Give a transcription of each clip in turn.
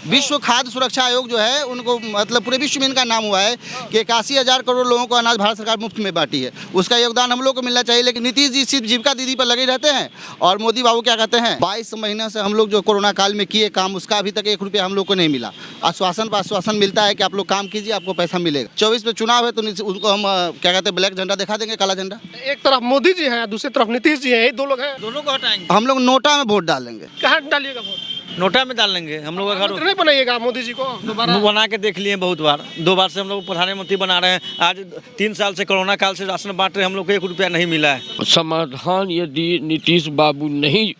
विश्व खाद्य सुरक्षा आयोग जो है उनको मतलब पूरे विश्व में इनका नाम हुआ है कि 81,000 करोड़ लोगों को अनाज भारत सरकार मुफ्त में बांटी है। उसका योगदान हम लोग को मिलना चाहिए। लेकिन नीतीश जी सिर्फ जीविका दीदी पर लगे रहते हैं और मोदी बाबू क्या कहते हैं 22 महीने से हम लोग जो कोरोना काल में किए काम उसका अभी तक 1 रुपया हम लोग को नहीं मिला। आश्वासन पर आश्वासन मिलता है कि आप लोग काम कीजिए, आपको पैसा मिलेगा। 24 में चुनाव है तो उनको हम क्या कहते हैं ब्लैक झंडा दिखा देंगे, काला झंडा। एक तरफ मोदी जी हैं, दूसरी तरफ नीतीश जी हैं, ये दो लोग हैं, दोनों को हटाएंगे। हम लोग नोटा में वोट डालेंगे। कहाँ डालिएगा वोट? नोटा में डाल लेंगे हम लोग। घर नहीं बनाइएगा मोदी जी को दोबारा? बना के देख लिए बहुत बार, 2 बार से हम लोग प्रधानमंत्री बना रहे हैं। आज 3 साल से कोरोना काल से राशन बांट रहे, हम लोग को 1 रुपया नहीं मिला है। समाधान यदि नीतीश बाबू नहीं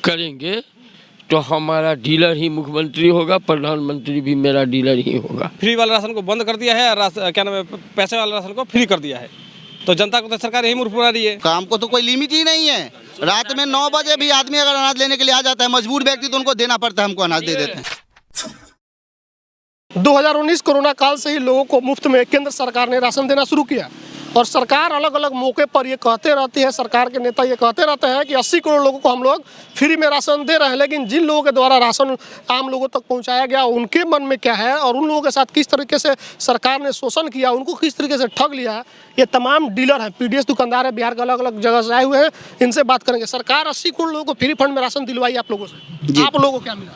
करेंगे तो हमारा डीलर ही मुख्यमंत्री होगा, प्रधानमंत्री भी मेरा डीलर ही होगा। फ्री वाले राशन को बंद कर दिया है, क्या नाम है, पैसे वाले राशन को फ्री कर दिया है। तो जनता को तो सरकार यही मूर्ख बना रही है। काम को तो कोई लिमिट ही नहीं है। रात में 9 बजे भी आदमी अगर अनाज लेने के लिए आ जाता है, मजबूर व्यक्ति, तो उनको देना पड़ता है, हमको अनाज दे देते हैं। 2019 कोरोना काल से ही लोगों को मुफ्त में केंद्र सरकार ने राशन देना शुरू किया और सरकार अलग अलग मौके पर ये कहते रहती है, सरकार के नेता ये कहते रहते हैं कि 80 करोड़ लोगों को हम लोग फ्री में राशन दे रहे हैं। लेकिन जिन लोगों के द्वारा राशन आम लोगों तक पहुंचाया गया उनके मन में क्या है और उन लोगों के साथ किस तरीके से सरकार ने शोषण किया, उनको किस तरीके से ठग लिया है, ये तमाम डीलर हैं, पीडीएस दुकानदार है, बिहार के अलग अलग जगह से आए हुए हैं। इनसे बात करेंगे। सरकार 80 करोड़ लोगों को फ्री फंड में राशन दिलवाई आप लोगों से, आप लोगों को क्या मिला?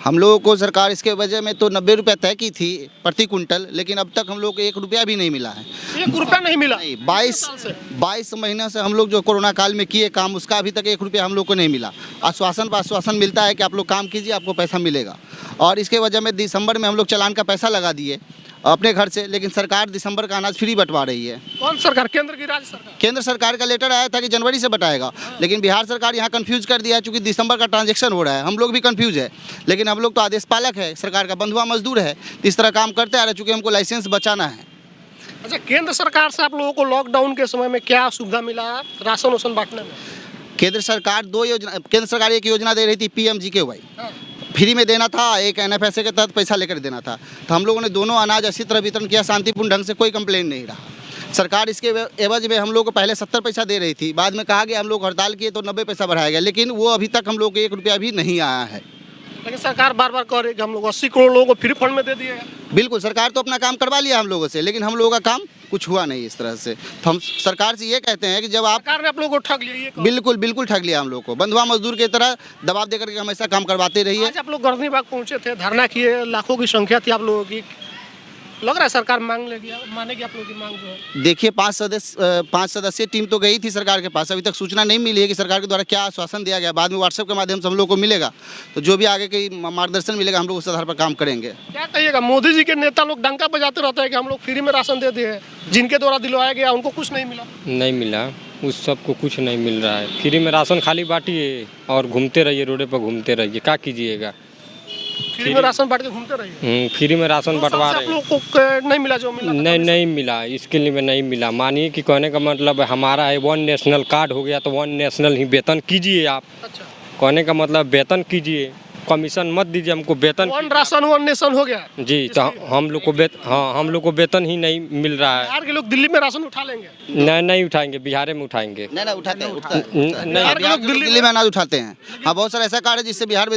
हम लोगों को सरकार इसके वजह में तो 90 रुपये तय की थी प्रति कुंटल, लेकिन अब तक हम लोग को 1 रुपया भी नहीं मिला है। 1 रुपया नहीं मिला? 22 महीने से हम लोग जो कोरोना काल में किए काम उसका अभी तक 1 रुपया हम लोग को नहीं मिला। आश्वासन पर आश्वासन मिलता है कि आप लोग काम कीजिए, आपको पैसा मिलेगा। और इसके वजह में दिसंबर में हम लोग चालान का पैसा लगा दिए अपने घर से, लेकिन सरकार दिसंबर का अनाज फ्री बंटवा रही है। कौन सरकार? केंद्र की, राज्य सरकार? केंद्र सरकार का लेटर आया था कि जनवरी से बटाएगा, लेकिन बिहार सरकार यहाँ कंफ्यूज कर दिया है। चूँकि दिसंबर का ट्रांजैक्शन हो रहा है, हम लोग भी कंफ्यूज है। लेकिन हम लोग तो आदेश पालक है, सरकार का बंधुआ मजदूर है, तो इस तरह काम करते आ रहे, चूँकि हमको लाइसेंस बचाना है। अच्छा, केंद्र सरकार से आप लोगों को लॉकडाउन के समय में क्या सुविधा मिला राशन वासन बांटने में? केंद्र सरकार एक योजना दे रही थी PMGKY, फ्री में देना था, एक NFSA के तहत पैसा लेकर देना था। तो हम लोगों ने दोनों अनाज अच्छी तरह वितरण किया, शांतिपूर्ण ढंग से, कोई कंप्लेंट नहीं रहा। सरकार इसके एवज में हम लोग को पहले 70 पैसा दे रही थी, बाद में कहा गया हम लोग हड़ताल किए तो 90 पैसा बढ़ाया गया, लेकिन वो अभी तक हम लोग को 1 रुपया भी नहीं आया है। लेकिन सरकार बार बार कह रही है कि हम लोग 80 करोड़ लोगों को फ्री फंड में दे दिए। बिल्कुल, सरकार तो अपना काम करवा लिया हम लोगों से, लेकिन हम लोगों का काम कुछ हुआ नहीं इस तरह से। तो हम सरकार से ये कहते हैं कि जब आप सरकार ने आप लोगों को ठग लिया, ये बिल्कुल ठग लिया हम लोग को, बंधुआ मजदूर की तरह दबाव देकर के हमेशा काम करवाते रहिए। आज आप लोग गर्दनी बाग पहुंचे थे, धरना किए, लाखों की संख्या थी आप लोगों की, लग रहा है सरकार मानेगी आप लोगों की मांग जो है? देखिए, 5 सदस्यीय टीम तो गई थी सरकार के पास, अभी तक सूचना नहीं मिली है कि सरकार के द्वारा क्या आश्वासन दिया गया। बाद में व्हाट्सएप के माध्यम से हम लोग को मिलेगा, तो जो भी आगे की मार्गदर्शन मिलेगा हम लोग उस आधार पर काम करेंगे। क्या कहिएगा, मोदी जी के नेता लोग डंका बजाते रहते हैं कि हम लोग फ्री में राशन दे दिए, जिनके द्वारा दिलवाया गया उनको कुछ नहीं मिला? नहीं मिला, उस सबको कुछ नहीं मिल रहा है। फ्री में राशन खाली बांटिए और घूमते रहिए, रोडे पर घूमते रहिए, क्या कीजिएगा? फ्री में राशन बांट के घूमते रहिए। फ्री में राशन बंटवा रहे हैं। आप लोग को नहीं मिला जो मिला? नहीं मिला, इसके लिए नहीं मिला। मानिए कि कहने का मतलब हमारा है 1 नेशनल कार्ड हो गया तो 1 नेशनल ही वेतन कीजिए आप। अच्छा, कहने का मतलब वेतन कीजिए, कमीशन मत दीजिए हमको, वेतन। 1 राशन 1 नेशन हो गया जी, तो हम लोग को हम लोग को वेतन ही नहीं मिल रहा है। बिहार के लोग दिल्ली में राशन उठा लेंगे? नहीं उठाएंगे, बिहार में उठाएंगे। नहीं उठाते हैं, दिल्ली में अनाज उठाते हैं। हाँ, बहुत सारा ऐसा कार्ड है जिससे बिहार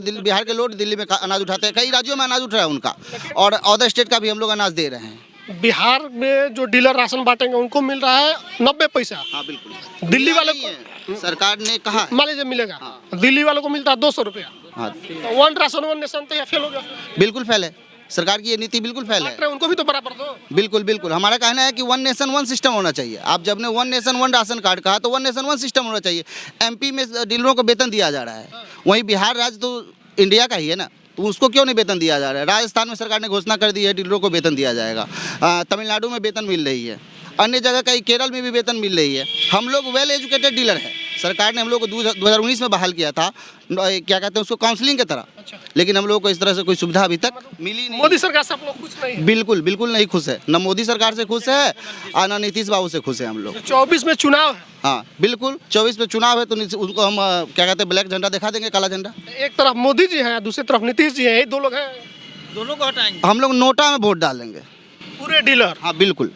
के लोग दिल्ली में अनाज उठाते हैं। कई राज्यों में अनाज उठ रहा है उनका, और अदर स्टेट का भी हम लोग अनाज दे रहे हैं। बिहार में जो डीलर राशन बांटेंगे उनको मिल रहा है 90 पैसा। हाँ बिल्कुल, दिल्ली वाले को सरकार ने कहा मान लीजिए मिलेगा, दिल्ली वालों को मिलता है 200 रुपया। हाँ, तो 1 राशन 1 नेशन तो फेल हो गया। बिल्कुल फेल है, सरकार की ये नीति बिल्कुल फेल है। उनको भी तो बराबर दो। बिल्कुल, हमारा कहना है कि 1 नेशन 1 सिस्टम होना चाहिए। आप जब ने 1 नेशन 1 राशन कार्ड कहा तो 1 नेशन 1 सिस्टम होना चाहिए। MP में डीलरों को वेतन दिया जा रहा है, वहीं बिहार राज्य तो इंडिया का ही है ना, तो उसको क्यों नहीं वेतन दिया जा रहा है? राजस्थान में सरकार ने घोषणा कर दी है डीलरों को वेतन दिया जाएगा, तमिलनाडु में वेतन मिल रही है, अन्य जगह कहीं केरल में भी वेतन मिल रही है। हम लोग वेल एजुकेटेड डीलर है। सरकार ने हम लोग को 2019 में बहाल किया था, क्या कहते हैं उसको, काउंसलिंग की तरह। अच्छा। लेकिन हम लोग को इस तरह से कोई सुविधा अभी तक मिली नहीं। मोदी सरकार से आप लोग खुश नहीं? बिल्कुल नहीं खुश है, न मोदी सरकार से खुश है और न नीतीश बाबू से खुश है हम लोग। 24 में चुनाव है। हाँ बिल्कुल, 24 में चुनाव है तो उनको हम क्या कहते हैं ब्लैक झंडा दिखा देंगे, काला झंडा। एक तरफ मोदी जी हैं, दूसरी तरफ नीतीश जी हैं, ये 2 लोग हैं, दोनों को हटाएंगे। हम लोग नोटा में वोट डालेंगे, पूरे डीलर। हाँ बिल्कुल,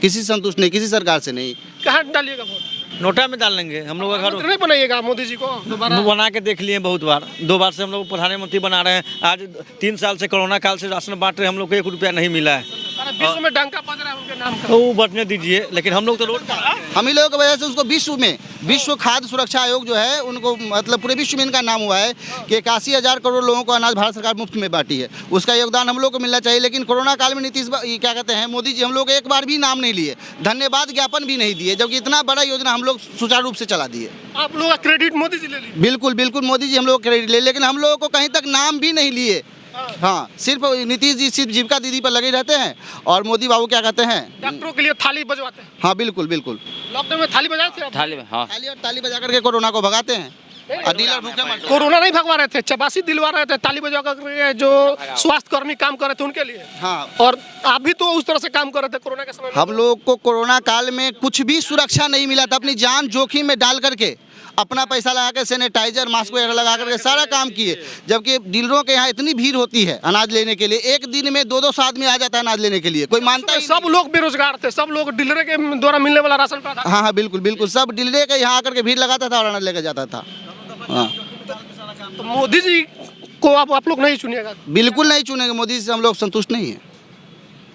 किसी संतुष्ट नहीं, किसी सरकार से नहीं। कहाँ डालिएगा वोट? नोटा में डाल लेंगे हम लोग का घर नहीं बनाइएगा मोदी जी को दोबारा? बना के देख लिए बहुत बार, 2 बार से हम लोग प्रधानमंत्री बना रहे हैं। आज 3 साल से कोरोना काल से राशन बांट रहे हैं, हम लोग को 1 रुपया नहीं मिला है। सारा विश्व में डंका बज रहा है उनके नाम का। तो वो बटने दीजिए, लेकिन हम लोग तो रोड पर हम ही लोगों की वजह से उसको विश्व खाद्य सुरक्षा आयोग जो है उनको मतलब पूरे विश्व में इनका नाम हुआ है कि 81,000 करोड़ लोगों को अनाज भारत सरकार मुफ्त में बांटी है। उसका योगदान हम लोग को मिलना चाहिए। लेकिन कोरोना काल में क्या कहते हैं मोदी जी हम लोग एक बार भी नाम नहीं लिए, धन्यवाद ज्ञापन भी नहीं दिए, जबकि इतना बड़ा योजना हम लोग सुचारू रूप से चला दिए। आप लोग का क्रेडिट मोदी जी ले लीजिए। बिल्कुल बिल्कुल मोदी जी हम लोग क्रेडिट ले, लेकिन हम लोगों को कहीं तक नाम भी नहीं लिए। हाँ, सिर्फ नीतीश जी सिर्फ जीविका दीदी पर लगे रहते हैं और मोदी बाबू क्या कहते हैं डॉक्टरों के लिए थाली बजवाते हैं। हाँ बिल्कुल बिल्कुल, लॉकडाउन में थाली बजाए थे आप? थाली में, हाँ। थाली और ताली बजा करके कोरोना को भगाते हैं और डीलर भूखे मरते हैं। कोरोना नहीं भगवा रहे थे, चबासी दिलवा रहे थे ताली बजा करके जो स्वास्थ्य कर्मी काम कर रहे थे उनके लिए। हाँ, और आप भी तो उस तरह से काम कर रहे थे कोरोना के समय में। हम लोग को कोरोना काल में कुछ भी सुरक्षा नहीं मिला था। अपनी जान जोखिम में डाल करके अपना पैसा लगा के सैनिटाइजर मास्क वगैरह लगा करके सारा काम किए, जबकि डीलरों के यहाँ इतनी भीड़ होती है अनाज लेने के लिए। एक दिन में 200 आदमी आ जाता है अनाज लेने के लिए, कोई मानता ही सब लोग बेरोजगार थे, सब लोग डीलर के द्वारा मिलने वाला राशन पाता था। हाँ हाँ बिल्कुल बिल्कुल, सब डीलर के यहाँ आकर के भीड़ लगाता था और अनाज लेकर जाता था। हाँ तो मोदी जी को आप लोग नहीं चुनिएगा? बिल्कुल नहीं चुनेंगे, मोदी जी से हम लोग संतुष्ट नहीं है,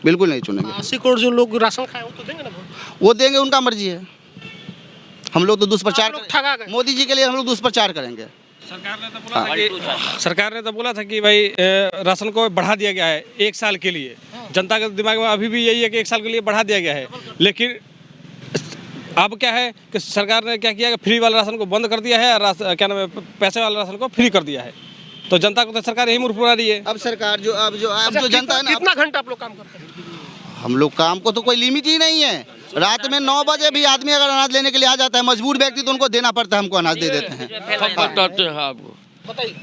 बिल्कुल नहीं चुनेंगे। 80 करोड़ जो लोग राशन खाए वो तो देंगे ना वोट? वो देंगे, उनका मर्जी है। हम लोग तो दुष्प्रचार आप लोग ठगा गए। मोदी जी के लिए हम लोग दुष्प्रचार करेंगे। सरकार ने तो बोला था कि भाई राशन को बढ़ा दिया गया है 1 साल के लिए। जनता के दिमाग में अभी भी यही है कि 1 साल के लिए बढ़ा दिया गया है, लेकिन अब क्या है कि सरकार ने क्या किया कि फ्री वाला राशन को बंद कर दिया है और क्या नाम है पैसे वाले राशन को फ्री कर दिया है। तो जनता को तो सरकार यही मूर्ख बना रही है। अब सरकार जो जनता है ना, कितना घंटा आप लोग काम करते हैं? हम लोग काम को तो कोई लिमिट ही नहीं है। रात में 9 बजे भी आदमी अगर अनाज लेने के लिए आ जाता है, मजबूर व्यक्ति, तो उनको देना पड़ता है, हमको अनाज दे देते हैं। हम बताते हैं आपको। बताइए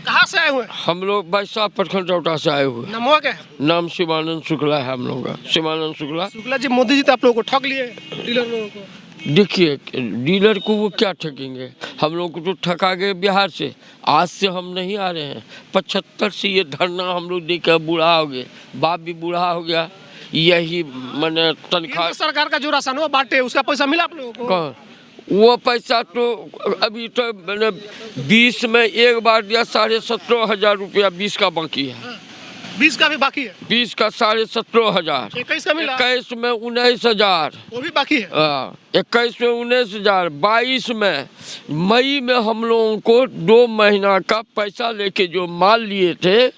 कहाँ से आए हुए? हम लोग बैसा प्रखंड चौटा से आए हुए। नाम क्या है? नाम शिवानंद शुक्ला है हम लोग का, शिवानंद शुक्ला। शुक्ला जी, मोदी जी तो आप लोगों को ठग लिए, डीलर लोगों को। देखिए, डीलर को वो क्या ठगेंगे, हम लोग को तो ठगा गए बिहार से। आज से हम नहीं आ रहे हैं, 75 से ये धरना हम लोग देकर बूढ़ा हो गए, बाप भी बूढ़ा हो गया। यही मैंने तनख्वाह सरकार का जो राशन हुआ बांटे, उसका पैसा मिला आप लोगों को? कहाँ? वो पैसा तो अभी तो मैंने 20 में एक बार दिया, 17,500 रुपया 20 का बाकी है। 20 का भी बाकी है? 20 का 17,500। 21 का मिला? 21 में 19,000, वो भी बाकी है? 21 में 19,000, 22 में मई में हम लोगों को 2 महीना का पैसा लेके जो माल लिए थे,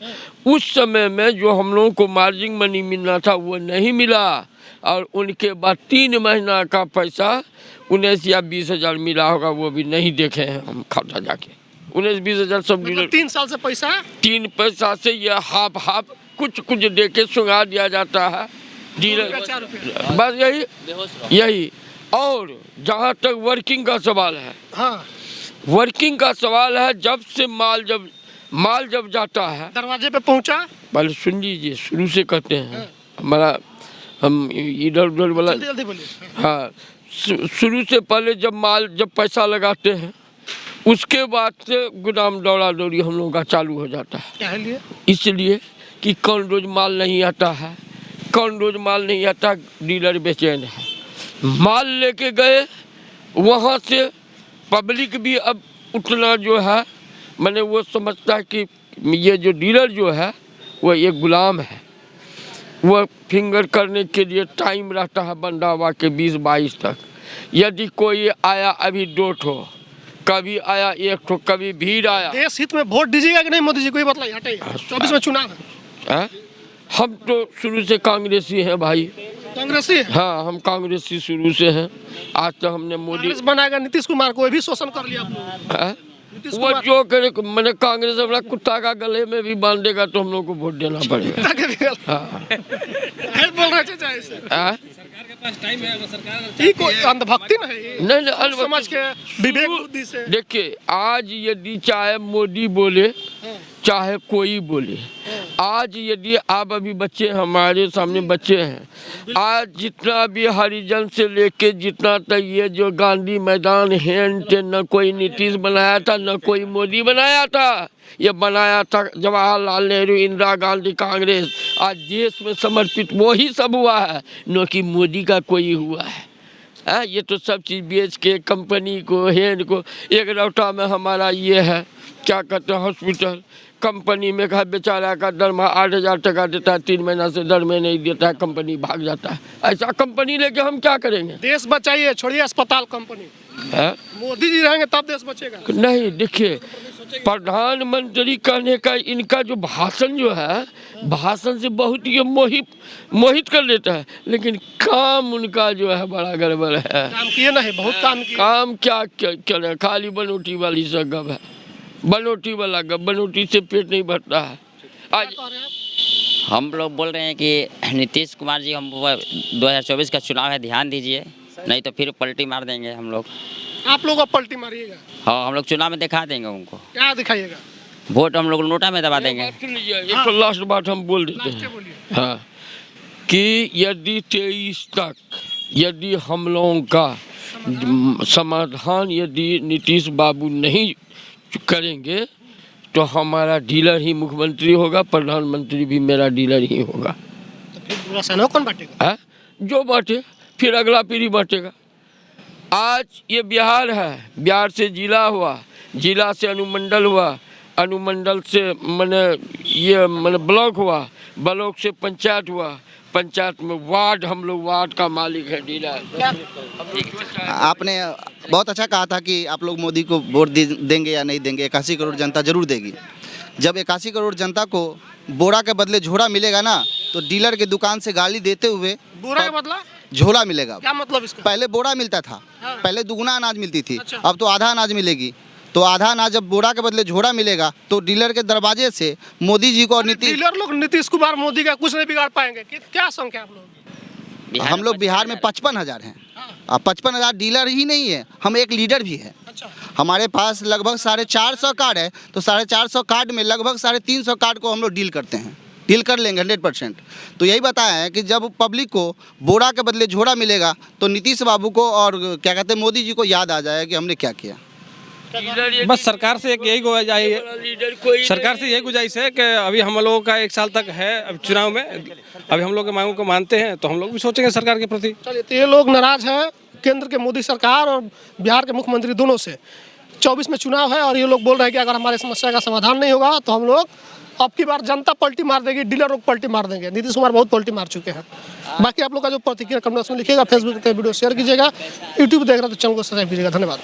उस समय में जो हम लोगों को मार्जिन मनी मिलना था वो नहीं मिला। और उनके बाद 3 महीना का पैसा 19 या 20,000 मिला होगा, वो भी नहीं देखे हैं हम खाता जाके। 19-20,000 सब डीलर 3 साल से पैसा 3 पैसा से ये हाफ कुछ दे के सुंगा दिया जाता है डीलर। 4 रुपया बस यही। और जहाँ तक वर्किंग का सवाल है, हाँ, वर्किंग का सवाल है, जब से माल जब जाता है दरवाजे पे पहुंचा। पहले सुन लीजिए, शुरू से कहते हैं हमारा, हम इधर उधर वाला, जल्दी बोलिए। हाँ, शुरू से पहले जब पैसा लगाते हैं, उसके बाद से गोदाम दौड़ा दौड़ी हम लोगों का चालू हो जाता है। क्या लिए? इसलिए कि कौन रोज माल नहीं आता है, कौन रोज माल नहीं आता, डीलर बेचैन है। माल लेके गए, वहाँ से पब्लिक भी अब उतना जो है, मैंने वो समझता है कि ये जो डीलर जो है वो एक गुलाम है। वो फिंगर करने के लिए टाइम रहता है बंडावा के 20-22 तक। यदि कोई आया अभी 2 ठो, कभी आया 1 ठो, कभी भीड़ आया। देश हित में वोट दीजिएगा कि नहीं मोदी जी? कोई बताइए, हटाइए। 24 में चुनाव है। हम तो शुरू से कांग्रेसी हैं भाई। कांग्रेसी है? हाँ, हम कांग्रेसी शुरू से हैं। आज तक हमने मोदी कांग्रेस बनाएगा नीतीश कुमार को, भी शोषण कर लिया आप लोग। नीतीश वो जो करे, मैंने कांग्रेस अपना कुत्ता का गले में भी बांध देगा तो हम लोग को वोट देना पड़ेगा। हाँ। बोल रहे थे चाहे से। सरकार के पास टाइम है, सरकार ये कोई अंधभक्ति नहीं है? नहीं, समझ के विवेक बुद्धि से। देखिए, आज यदि चाहे मोदी बोले चाहे कोई बोले, आज यदि आप अभी बच्चे, हमारे सामने बच्चे हैं, आज जितना भी हरिजन से लेके जितना तक ये जो गांधी मैदान है, न कोई नीतीश बनाया था, न कोई मोदी बनाया था, ये बनाया था जवाहरलाल नेहरू, इंदिरा गांधी, कांग्रेस। आज देश में समर्पित वही सब हुआ है, न कि मोदी का कोई हुआ है। है। ये तो सब चीज़ बेच के कंपनी को हेड को, एक रौटा में हमारा ये है क्या कहते हैं हॉस्पिटल, कंपनी में कहा बेचारा का दरमा 8,000 टका देता है, 3 महीना से दर में नहीं देता है, कंपनी भाग जाता है। ऐसा कंपनी लेके हम क्या करेंगे? देश बचाइए, छोड़िए अस्पताल कंपनी है? मोदी जी रहेंगे तब देश बचेगा। नहीं, देखिए प्रधानमंत्री कहने का इनका जो भाषण जो है, भाषण से बहुत ये मोहित कर लेता है, लेकिन काम उनका जो है बड़ा गड़बड़ है। काम किए नहीं, बहुत काम किए। काम क्या करे, खाली बनोटी वाली सा गब है, बनोटी वाला गब, बनोटी से पेट नहीं भरता है। आज हम लोग बोल रहे हैं कि नीतीश कुमार जी, हम 2024 का चुनाव है, ध्यान दीजिए, नहीं तो फिर पलटी मार देंगे हम लोग। आप लोग अब पलटी मारिएगा? हाँ, हम लोग चुनाव में दिखा देंगे उनको। क्या दिखाइएगा? वोट हम लोग नोटा में दबा देंगे। एक लास्ट बात हम बोल देते हैं, हाँ, कि यदि 23 तक यदि हम लोगों का समाधान यदि नीतीश बाबू नहीं करेंगे तो हमारा डीलर ही मुख्यमंत्री होगा, प्रधानमंत्री भी मेरा डीलर ही होगा। तो फिर पूरा सेना कौन बांटेगा? है जो बांटे, फिर अगला पीढ़ी बांटेगा। आज ये बिहार है, बिहार से जिला हुआ, जिला से अनुमंडल हुआ, अनुमंडल से मैंने ब्लॉक हुआ, ब्लॉक से पंचायत हुआ, पंचायत में वार्ड, हम लोग वार्ड का मालिक है, डीलर। आपने बहुत अच्छा कहा था कि आप लोग मोदी को वोट देंगे या नहीं देंगे। 81 करोड़ जनता जरूर देगी। जब 81 करोड़ जनता को बोरा के बदले झोरा मिलेगा ना, तो डीलर की दुकान से गाली देते हुए बोरा के बदला झोला मिलेगा। क्या मतलब इसका? पहले बोरा मिलता था, हाँ। पहले दुगुना अनाज मिलती थी, अच्छा। अब तो आधा अनाज मिलेगी। तो आधा अनाज जब बोरा के बदले झोरा मिलेगा तो डीलर के दरवाजे से मोदी जी को और डीलर लोग नीतीश कुमार मोदी का कुछ नहीं बिगाड़ पाएंगे। क्या संख्या आप लोग? हम लोग बिहार में 55,000 हैं। अब 55,000 डीलर ही नहीं है, हम एक लीडर भी है। अच्छा। हमारे पास लगभग 450 कार्ड है, तो 450 कार्ड में लगभग 350 कार्ड को हम लोग डील करते हैं, डील कर लेंगे 100%। तो यही बताया है कि जब पब्लिक को बोरा के बदले झोरा मिलेगा तो नीतीश बाबू को और क्या कहते हैं मोदी जी को याद आ जाएगा कि हमने क्या किया। बस सरकार से एक यही गुजारिश है, सरकार से यही गुजारिश है कि अभी हम लोगों का 1 साल तक है अब चुनाव में, अभी हम लोग के मांगों को मानते हैं तो हम लोग भी सोचेंगे सरकार के प्रति। चलिए, तो ये लोग नाराज हैं केंद्र के मोदी सरकार और बिहार के मुख्यमंत्री दोनों से। 24 में चुनाव है और ये लोग बोल रहे हैं कि अगर हमारी समस्या का समाधान नहीं होगा तो हम लोग अब की बार जनता पलटी मार देगी, डीलर लोग पलटी मार देंगे। नीतीश कुमार बहुत पलटी मार चुके हैं। बाकी आप लोग का जो प्रतिक्रिया कमेंट में लिखिएगा, फेसबुक पे वीडियो शेयर कीजिएगा, यूट्यूब देख रहे हैं तो चैनल को सब्सक्राइब कीजिएगा। धन्यवाद।